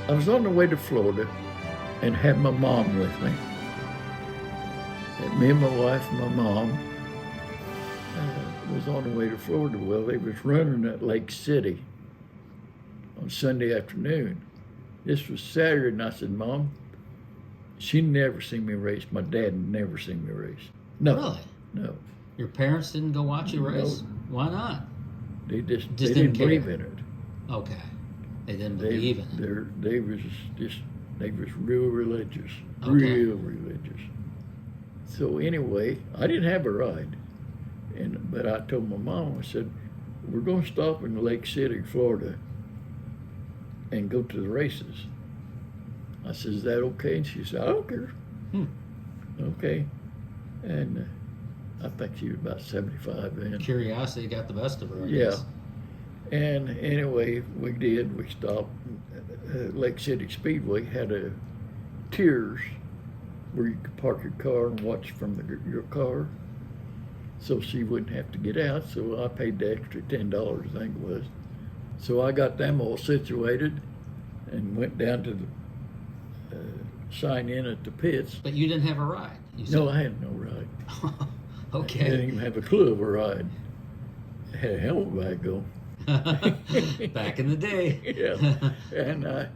I was on the way to Florida and had my mom with me. And me and my wife and my mom was on the way to Florida. Well, they was running at Lake City on Sunday afternoon. This was Saturday, and I said, Mom, she never seen me race. My dad never seen me race. No. Really? No. Your parents didn't go watch you race? No. Why not? They they didn't didn't care. believe in it. Okay. They didn't believe in it. They was real religious. Okay. Real religious. So anyway, I didn't have a ride. But I told my mom, I said, we're going to stop in Lake City, Florida, and go to the races. I said, is that okay? And she said, I don't care. Okay. And I think she was about 75 then. Curiosity got the best of her, I Yeah. guess. And anyway, we did. We stopped. Lake City Speedway had a tiers where you could park your car and watch from your car, so she wouldn't have to get out. So I paid the extra $10, I think it was. So I got them all situated and went down to the sign in at the pits. But you didn't have a ride. You said. No, I had no ride. Okay. I didn't even have a clue of a ride. I had a helmet bag though. Back in the day. Yeah. And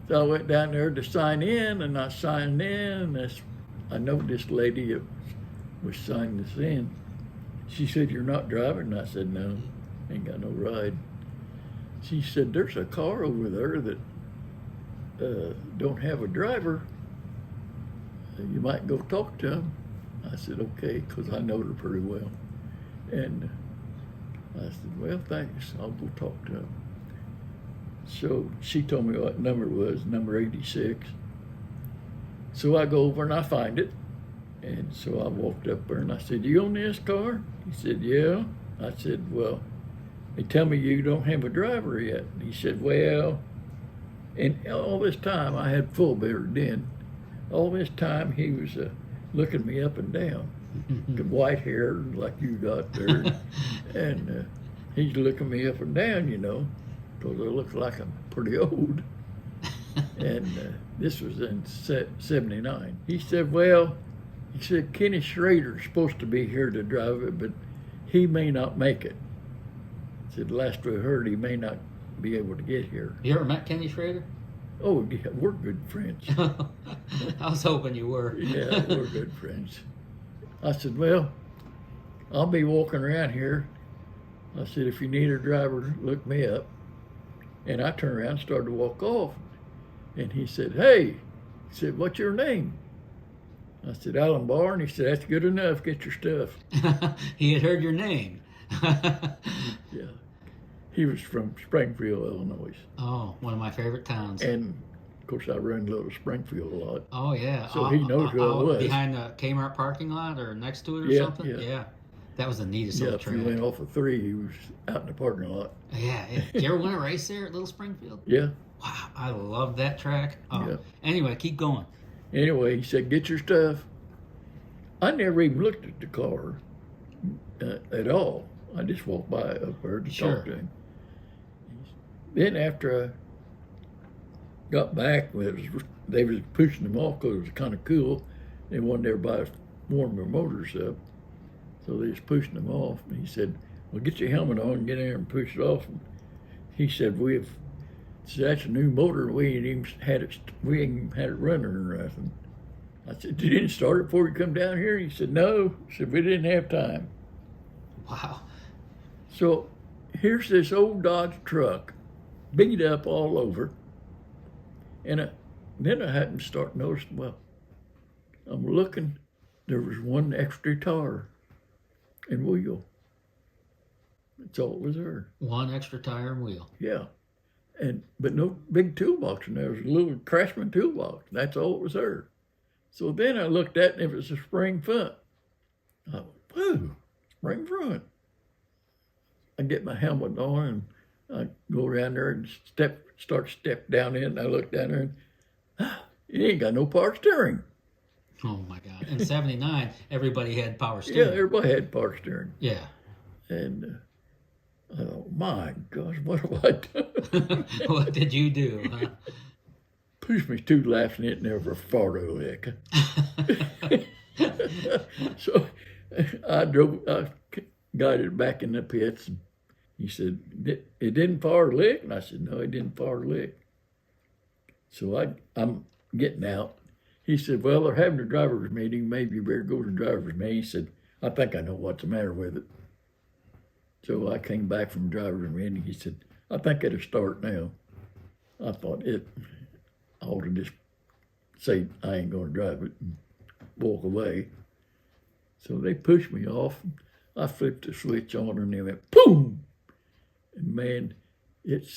so I went down there to sign in, and I signed in. And I know this lady was signing this in. She said, you're not driving? And I said, no, ain't got no ride. She said, there's a car over there that don't have a driver. You might go talk to him. I said, okay, because I know her pretty well. And I said, well, thanks. I'll go talk to him. So she told me what number it was, number 86. So I go over and I find it. And so I walked up there and I said, you own this car? He said, yeah. I said, well, they tell me you don't have a driver yet. And he said, well, and all this time I had full beard then. All this time he was looking me up and down. White hair like you got there. And he's looking me up and down, you know, because I look like I'm pretty old. And this was in 79. He said, well, he said, Kenny Schrader's supposed to be here to drive it, but he may not make it. He said, last we heard, he may not be able to get here. You ever met Kenny Schrader? Oh, yeah, we're good friends. I was hoping you were. Yeah, we're good friends. I said, well, I'll be walking around here. I said, if you need a driver, look me up. And I turned around and started to walk off. And he said, hey, he said, what's your name? I said, Alan Barr. And he said, that's good enough. Get your stuff. He had heard your name. Yeah. He was from Springfield, Illinois. Oh, one of my favorite towns. And, of course, I run Little Springfield a lot. Oh, yeah. So he knows who I was. Behind the Kmart parking lot or next to it or Yeah, something? yeah. That was the neatest Yeah, little if track. you went off of 3, he was out in the parking lot. Yeah. Did you ever win a race there at Little Springfield? Yeah. Wow, I love that track. Oh. Yeah. Anyway, keep going. Anyway, he said, get your stuff. I never even looked at the car at all. I just walked by up there to talk to him. Then after I got back, they was pushing them off because it was kind of cool. They wanted everybody to warm their motors up. So they was pushing them off. And he said, well, get your helmet on and get in there and push it off. And he said, that's a new motor. We ain't even had it running or nothing. I said, you didn't start it before you come down here? He said, no. He said, we didn't have time. Wow. So here's this old Dodge truck, beat up all over. And then I happened to start noticing, well, I'm looking, there was one extra tire and wheel. That's all it was there. One extra tire and wheel. Yeah. But no big toolbox in there. It was a little Craftsman toolbox. That's all it was there. So then I looked at it and it was a spring front. I went, whoa, spring front. I get my helmet on and I go around there and step down in. And I look down there and it ain't got no power steering. Oh my God. In 79, everybody had power steering. Yeah, everybody had power steering. Yeah. And I thought, my gosh, what have I done? What did you do? Huh? pushed me 2 laps and it never farted a lick. So I got it back in the pits. And he said, it didn't fart a lick? And I said, no, it didn't fart a lick. So I'm getting out. He said, well, they're having a driver's meeting. Maybe you better go to the driver's meeting. He said, I think I know what's the matter with it. So I came back from the driver's meeting. He said, I think it'll start now. I thought I ought to just say I ain't going to drive it and walk away. So they pushed me off. I flipped the switch on and it went boom. And man, it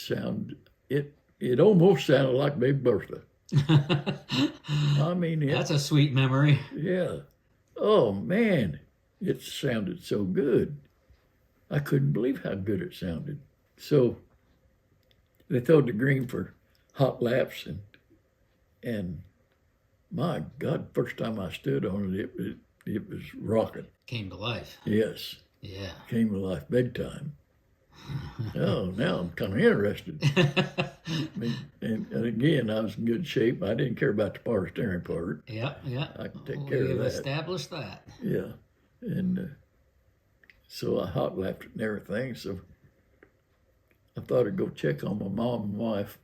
almost sounded like Big Bertha. I mean, that's a sweet memory. Yeah. Oh man, it sounded so good. I couldn't believe how good it sounded. So they throwed the green for hot laps, and my God, first time I stood on it was rocking. Came to life. Yes. Yeah. Came to life big time. Oh, now I'm kind of interested. And again, I was in good shape. I didn't care about the power steering part. Yeah. I could take care of that. We've established that. Yeah. And so I hot lapped it and everything. So I thought I'd go check on my mom and wife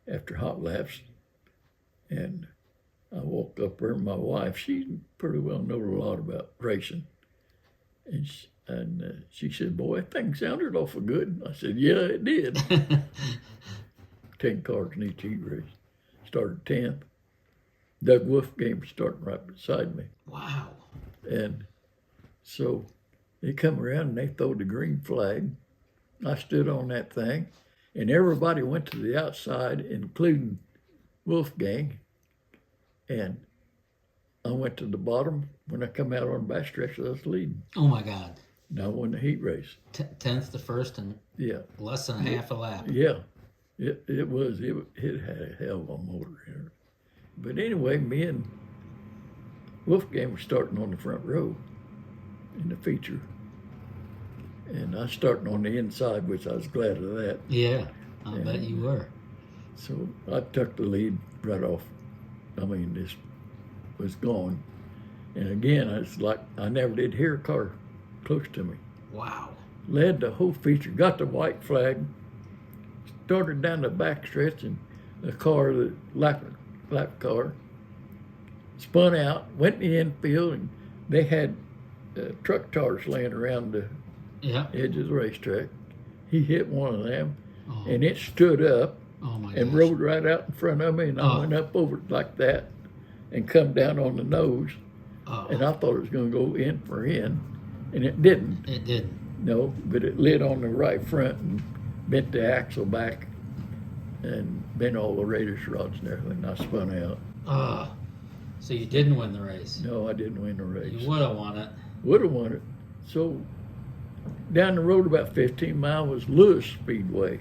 after hot laps. And I walked up there, and my wife, she pretty well knows a lot about racing. And she said, boy, that thing sounded awful good. I said, yeah, it did. 10 cars in each heat race. Started 10th. Doug Wolfgang was starting right beside me. Wow. And so they come around and they throw the green flag. I stood on that thing, and everybody went to the outside, including Wolfgang. And I went to the bottom. When I come out on the backstretch, I was leading. Oh my God. And I won the heat race. 10th to first and less than a half a lap. Yeah, it had a hell of a motor in it. But anyway, me and Wolfgang were starting on the front row in the feature. And I was starting on the inside, which I was glad of that. Yeah, I bet you were. So I took the lead right off. I mean, this was gone. And again, it's like I never did hear a car close to me. Wow. Led the whole feature, got the white flag, started down the back stretch, and the car, the lap car, spun out, went in the infield, and they had truck tires laying around the edge of the racetrack. He hit one of them, and it stood up and rode right out in front of me, and I went up over it like that and come down on the nose, and I thought it was going to go in for in, and it didn't. It didn't. No, but it lit on the right front and bent the axle back and bent all the radius rods and everything. I spun out. So you didn't win the race? No, I didn't win the race. You would have won it. Would have won it. So down the road about 15 miles was Volusia Speedway.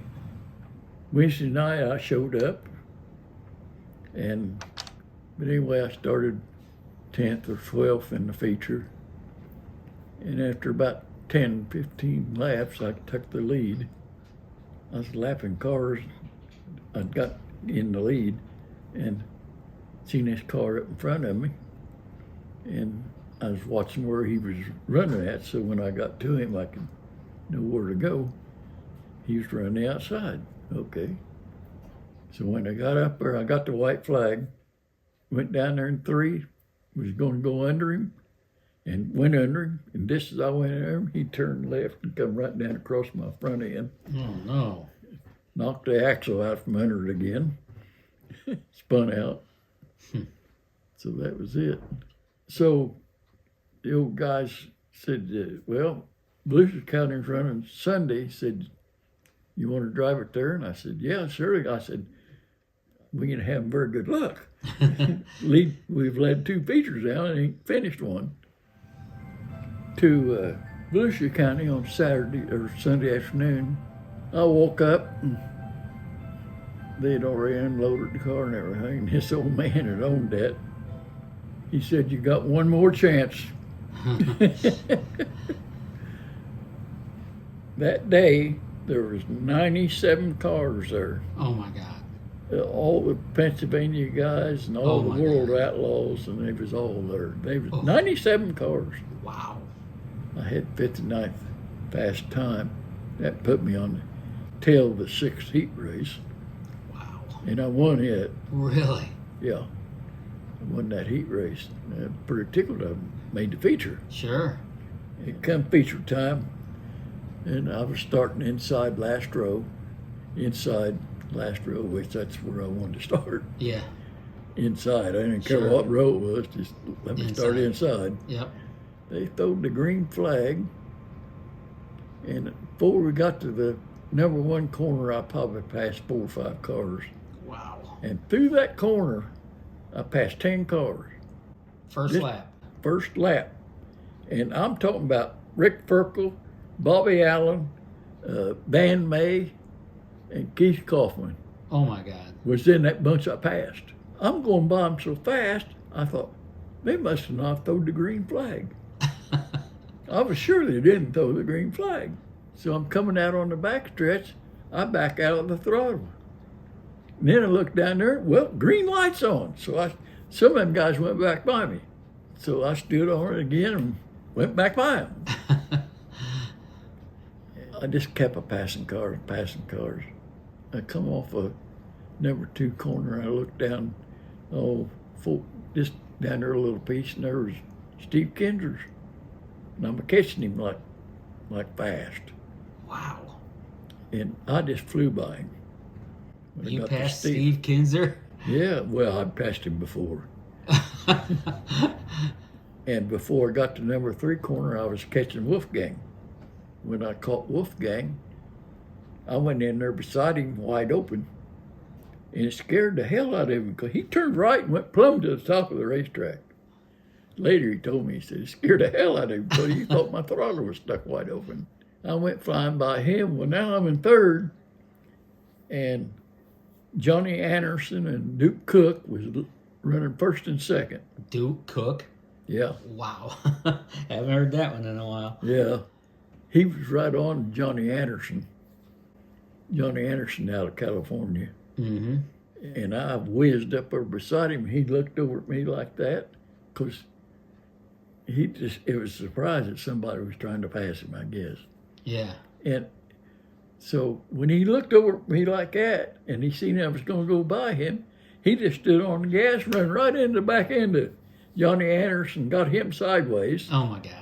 Wednesday night I showed up, but anyway, I started 10th or 12th in the feature. And after about 10, 15 laps, I took the lead. I was lapping cars. I got in the lead and seen this car up in front of me. And I was watching where he was running at, so when I got to him, I could know where to go. He was running outside. Okay. So when I got up there, I got the white flag, went down there in 3, was going to go under him, and went under him. And just as I went under him, he turned left and come right down across my front end. Oh, no. Knocked the axle out from under it again. Spun out. So that was it. So the old guys said, well, Volusia County's running Sunday. Said, you want to drive it there? And I said, yeah, sure. I said, we're going to have very good luck. We've led 2 features out and ain't finished one. To Volusia County on Saturday or Sunday afternoon, I woke up and they'd already unloaded the car and everything. And this old man had owned that. He said, you got one more chance. That day, there was 97 cars there. Oh my God. all the Pennsylvania guys and all Oh, the my World God. Outlaws, and they was all there. They was Oh. 97 cars. Wow. I had 59th fast time. That put me on the tail of the 6th heat race, Wow. and I won it. Really? Yeah, I won that heat race. Pretty tickled I made the feature. Sure. It come feature time, and I was starting inside last row, which that's where I wanted to start. Yeah. Inside. I didn't care Sure. what row it was, just let me start inside. Yep. They throwed the green flag, and before we got to the number one corner, I probably passed 4 or 5 cars. Wow. And through that corner, I passed 10 cars. First Just lap. First lap. And I'm talking about Rick Ferkel, Bobby Allen, Van May, and Keith Kaufman Oh my God. was in that bunch I passed. I'm going by them so fast, I thought, they must have not thrown the green flag. I was sure they didn't throw the green flag. So I'm coming out on the back stretch, I back out of the throttle. And then I looked down there, well, green light's on. So some of them guys went back by me. So I stood on it again and went back by them. I just kept passing cars. I come off a number 2 corner. I looked down, just down there a little piece, and there was Steve Kinser. And I'm catching him like fast. Wow. And I just flew by him. When I You got to passed Steve Kinser? Yeah, well, I'd passed him before. And before I got to number 3 corner, I was catching Wolfgang. When I caught Wolfgang, I went in there beside him wide open, and it scared the hell out of him because he turned right and went plumb to the top of the racetrack. Later he told me, he said, it scared the hell out of him because he thought my throttle was stuck wide open. I went flying by him. Well, now I'm in 3rd, and Johnny Anderson and Duke Cook was running 1st and 2nd. Duke Cook? Yeah. Wow. Haven't heard that one in a while. Yeah. He was right on Johnny Anderson. Johnny Anderson out of California. Mm-hmm. And I whizzed up over beside him. He looked over at me like that because it was a surprise that somebody was trying to pass him, I guess. Yeah. And so when he looked over at me like that and he seen I was going to go by him, he just stood on the gas, ran right into the back end of Johnny Anderson, got him sideways. Oh my God.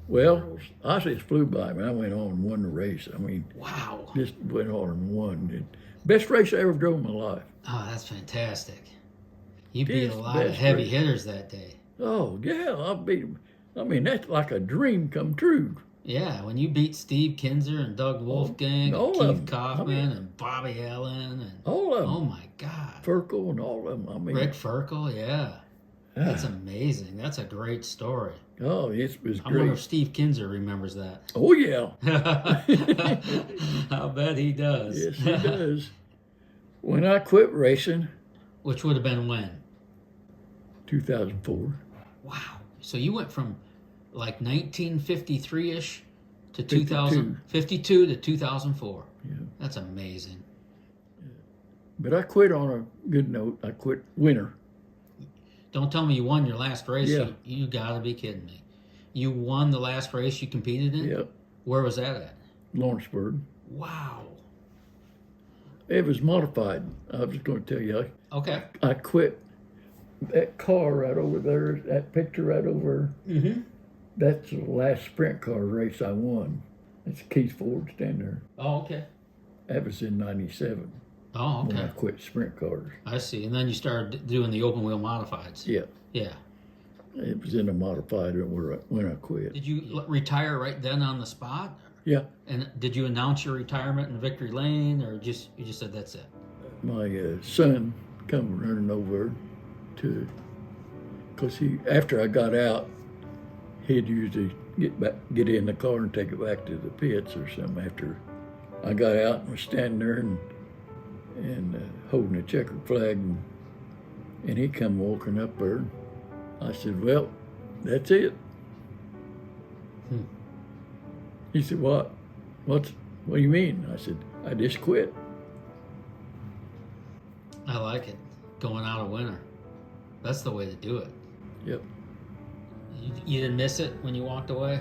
Well, I just flew by him. I went on and won the race. I mean, Wow. just went on and won. Best race I ever drove in my life. Oh, that's fantastic. You beat It's a the lot of best heavy race. hitters that day. Oh, yeah, I beat him. I mean, that's like a dream come true. Yeah, when you beat Steve Kinser and Doug Wolfgang all and of Keith them. Kaufman and Bobby Allen and All of them. oh my God. Ferkel and all of them. I mean, Rick Ferkel, yeah. That's amazing. That's a great story. oh, it was I wonder great. if Steve Kinser remembers that. Oh, yeah. I'll bet he does. Yes, he does. When I quit racing, Which would have been when? 2004. Wow. So you went from like 1953-ish to 52. 2052 to 2004. Yeah. That's amazing. But I quit on a good note. I quit winter. Don't tell me you won your last race. Yeah. You gotta be kidding me. You won the last race you competed in? Yep. Where was that at? Lawrenceburg. Wow. It was modified. I was going to tell you. Okay. I quit that car right over there, that picture right over. Mm-hmm. That's the last sprint car race I won. It's Keith Ford standing there. Oh, okay. That was in 97 Oh, when I okay. quit sprint cars. I see. And then you started doing the open wheel modifieds. Yeah. Yeah. It was in a modified when I quit. Did you retire right then on the spot? Yeah. And did you announce your retirement in Victory Lane, or you just said that's it? My son come running over to, because after I got out, he'd usually get in the car and take it back to the pits or something. After I got out and was standing there and holding a checkered flag, and he come walking up there. I said, "Well, that's it." He said, "What? What do you mean?" I said, "I just quit." I like it. Going out of winter. That's the way to do it. Yep. You didn't miss it when you walked away?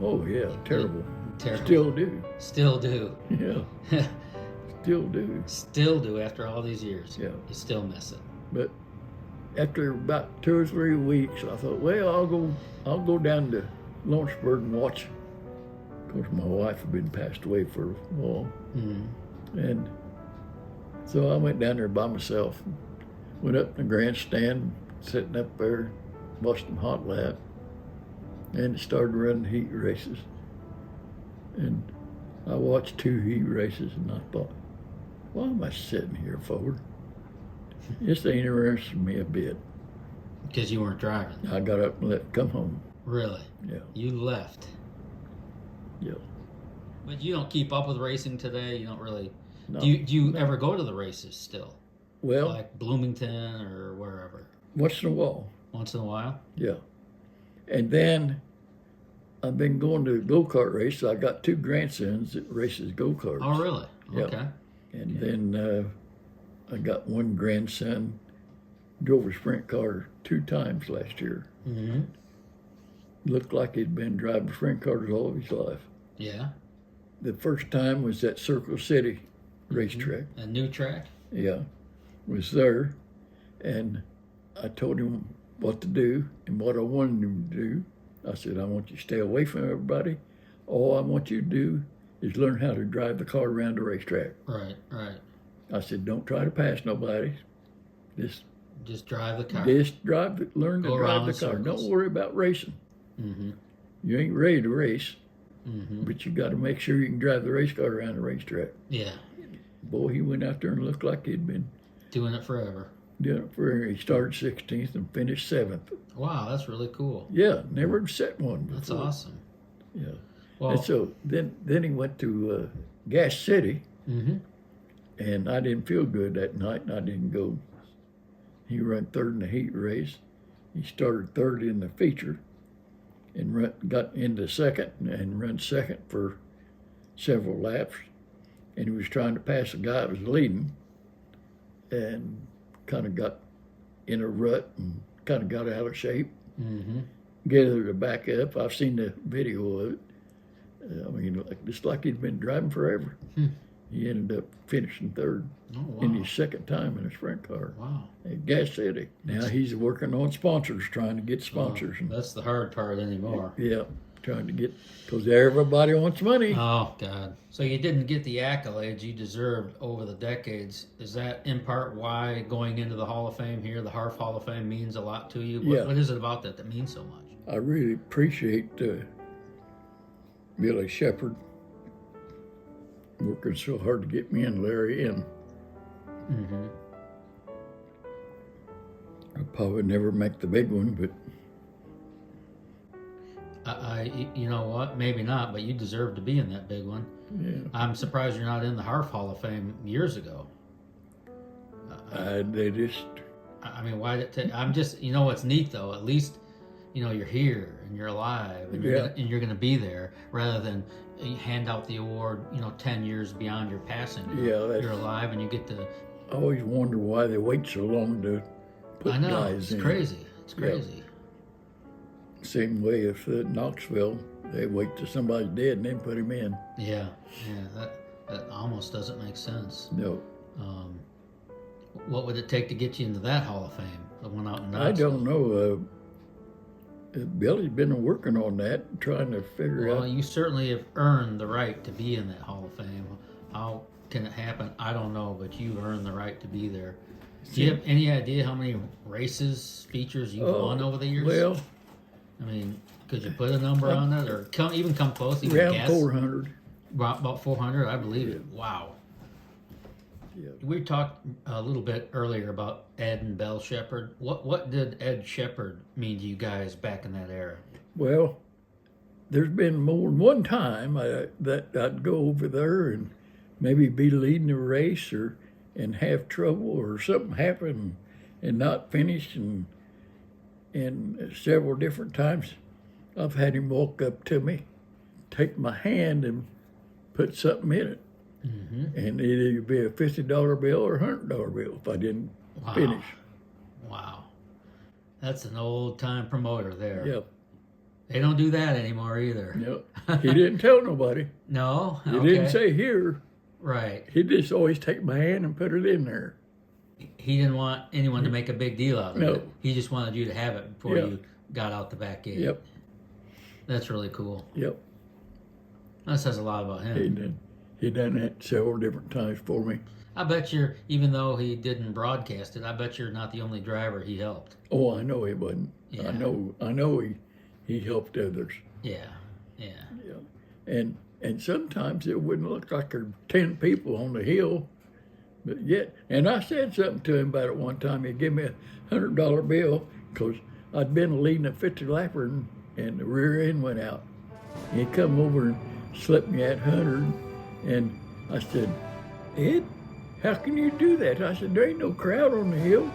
Oh yeah, terrible. Terrible. Still do. Still do. Yeah. Still do. Still do after all these years. Yeah. You still miss it. But after about 2 or 3 weeks, I thought, well, I'll go down to Lawrenceburg and watch. Of course, my wife had been passed away for a while, and so I went down there by myself. Went up in the grandstand, sitting up there, watched them hot lap, and started running heat races. And I watched 2 heat races, and I thought, why am I sitting here for? This ain't interesting me a bit. Because you weren't driving. I got up and come home. Really? Yeah. You left. Yeah. But you don't keep up with racing today. You don't really. No, do you ever go to the races still? Well, Like Bloomington or wherever? once in a while. Once in a while? Yeah. And then I've been going to go-kart races. I got 2 grandsons that races go-karts. Oh, really? Yeah. Okay. And then I got one grandson, drove a sprint car 2 times last year. Mm-hmm. Looked like he'd been driving sprint cars all of his life. Yeah. The first time was at Circle City racetrack. A new track? Yeah, was there. And I told him what to do and what I wanted him to do. I said, I want you to stay away from everybody. All I want you to do is learn how to drive the car around the racetrack. Right, right. I said, don't try to pass nobody. Just drive the car. Learn to Go drive around the in car. circles. Don't worry about racing. Mm-hmm. You ain't ready to race, Mm-hmm. but you got to make sure you can drive the race car around the racetrack. Yeah. Boy, he went out there and looked like he'd been Doing it forever. doing it for. He started 16th and finished 7th. Wow, that's really cool. Yeah, never set one before. That's awesome. Yeah. Well, And so then he went to Gas City, mm-hmm. and I didn't feel good that night, and I didn't go. He ran 3rd in the heat race. He started 3rd in the feature, and got into 2nd and run 2nd for several laps. And he was trying to pass a guy that was leading, and kind of got in a rut and kind of got out of shape. Mm-hmm. Gathered to back up. I've seen the video of it. I mean, just like he'd been driving forever. He ended up finishing 3rd in his 2nd time in a sprint car. Wow. At Gas City. Now he's working on sponsors, trying to get sponsors. That's the hard part anymore. Yeah, trying to get, because everybody wants money. Oh, God. So you didn't get the accolades you deserved over the decades. Is that in part why going into the Hall of Fame here, the Harf Hall of Fame, means a lot to you? Yeah. What is it about that means so much? I really appreciate Billy Shepard working so hard to get me and Larry in. Mm-hmm. I'll probably never make the big one, but You know what? Maybe not, but you deserve to be in that big one. yeah. I'm surprised you're not in the Harf Hall of Fame years ago. They just, I mean, why did it take? I'm just, you know what's neat though? At least, you know, you're here and you're alive and you're gonna be there, rather than you hand out the award, you know, 10 years beyond your passing. You're alive and you get to. I always wonder why they wait so long to put I know, guys it's in. crazy. It's crazy. Same way if at Knoxville, they wait till somebody's dead and then put him in. Yeah, that almost doesn't make sense. No. What would it take to get you into that Hall of Fame? The one out in Knoxville? I don't know. Billy's been working on that, trying to figure Well, out. you certainly have earned the right to be in that Hall of Fame. How can it happen? I don't know, but you've earned the right to be there. Do you have any idea how many races, features you've won over the years? Well, I mean, could you put a number on it, or come close? Even around guess? 400. About 400, I believe it. Wow. Yeah. We talked a little bit earlier about Ed and Belle Shepard. What did Ed Shepard mean to you guys back in that era? Well, there's been more than one time that I'd go over there and maybe be leading a race and have trouble or something happen and not finish, and several different times I've had him walk up to me, take my hand and put something in it. And it'd either be a $50 bill or a $100 bill if I didn't finish. Wow. That's an old time promoter there. Yep. They don't do that anymore either. Yep. He didn't tell nobody. No? He didn't say here. Right. He'd just always take my hand and put it in there. He didn't want anyone to make a big deal out of No. it. He just wanted you to have it before Yeah. you got out the back gate. Yep. That's really cool. Yep. That says a lot about him. He done that several different times for me. I bet you're, even though he didn't broadcast it, I bet you're not the only driver he helped. Oh, I know he wasn't. Yeah. I know he helped others. Yeah. Yeah. Yeah. And sometimes it wouldn't look like there were 10 people on the hill, but yet, and I said something to him about it one time. He gave me a $100 bill because I'd been leading a 50 lapper and the rear end went out. He come over and slipped me that 100, and I said, Ed, how can you do that? I said, there ain't no crowd on the hill.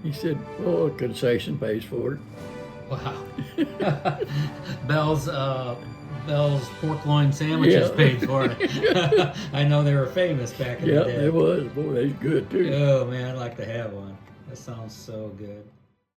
He said, well, a concession pays for it. Wow. Bell's pork loin sandwiches paid for it. I know they were famous back in the day. Yeah, it was. Boy, they was good too. Oh man, I'd like to have one. That sounds so good.